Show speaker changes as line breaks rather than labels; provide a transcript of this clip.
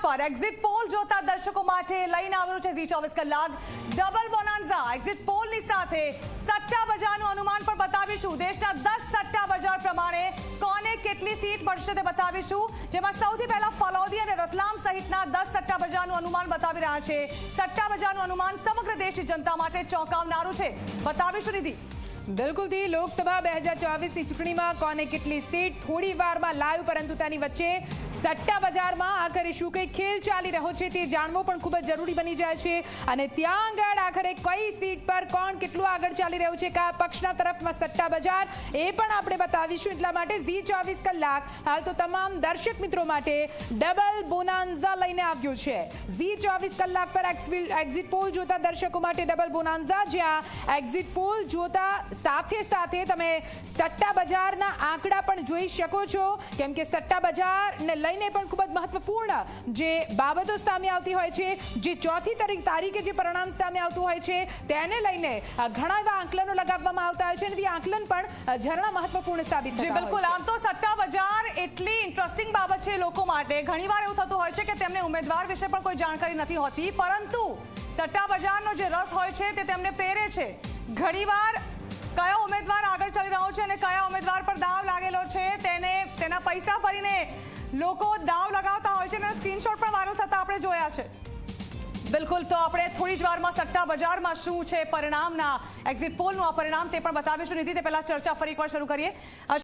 નમસ્કાર। Exit poll જોતા દર્શકો માટે લઈને આવ્યું છે ઝી 24 કલાક ડબલ બોનાન્ઝા। એક્ઝિટ પોલની સાથે સટ્ટા બજારનું અનુમાન પણ બતાવીશું। દેશના 10 સટ્ટા બજાર પ્રમાણે કોને કેટલી સીટ મળશે તે બતાવીશું, જેમાં સૌથી પહેલા ફલોદી અને રતલામ સહિતના 10 સટ્ટા બજારનું અનુમાન બતાવી રહ્યા છે। સટ્ટા બજારનું અનુમાન સમગ્ર દેશની જનતા માટે ચોંકાવનારું છે, બતાવીશું નિધિ।
બિલકુલ થી લોકસભા 2024ની ચૂંટણીમાં કોને કેટલી સીટ થોડી વારમાં લાઈવ, પરંતુ તેની વચ્ચે સટ્ટા બજારમાં આખરે શું કઈ ખેલ ચાલી રહ્યો છે તે જાણવું પણ ખૂબ જ જરૂરી બની જાય છે। અને ત્યાં આગળ આખરે કઈ સીટ પર કોણ કેટલું આગળ ચાલી રહ્યું છે, કયા પક્ષના તરફમાં સટ્ટા બજાર, એ પણ આપણે બતાવીશું। એટલા માટે ઝી 24 કલાક હાલ તો તમામ દર્શક મિત્રો માટે ડબલ બોનાન્ઝા લઈને આવ્યું છે। ઝી 24 કલાક પર એક્ઝિટ પોલ જોતા દર્શકો માટે ડબલ બોનાન્ઝા, જ્યાં એક્ઝિટ પોલ જોતા સાથે સાથે તમે સટ્ટા બજારના આંકડા પણ જોઈ શકો છો, કેમ કે સટ્ટા બજારને લઈને પણ ખૂબ જ મહત્વપૂર્ણ જે બાબતો સામે આવતી હોય છે, જે ચોથી તારીખે જે પરિણામ સામે આવતું હોય છે તેને લઈને ઘણા એવા આંકલનો લગાવવામાં આવતા હોય છે અને તે આંકલન પણ ઘણા મહત્વપૂર્ણ સાબિત થતા હોય છે।
બિલકુલ, આમ તો સટ્ટા બજાર એટલી ઇન્ટરેસ્ટિંગ બાબત છે લોકો માટે। ઘણીવાર એવું થતું હોય છે કે તેમને ઉમેદવાર વિશે પણ કોઈ જાણકારી નથી હોતી, પરંતુ સટ્ટા બજારનો જે રસ હોય છે તે તેમને પ્રેરે છે। ઘણીવાર કયો ઉમેદવાર આગળ ચાલી રહ્યો છે અને કયા ઉમેદવાર પર દાવ લાગેલો છે તેના પૈસા ભરીને લોકો દાવ લગાવતા હોય છે અને સ્ક્રીનશોટ પણ વાયરલ થતા આપણે જોયા છે। બિલકુલ, તો આપણે થોડી જ વારમાં સટ્ટા બજારમાં શું છે પરિણામના, એક્ઝિટ પોલનું આ પરિણામ તે પણ બતાવીશું નિધિ। તે પહેલા ચર્ચા ફરી એકવાર શરૂ કરીએ।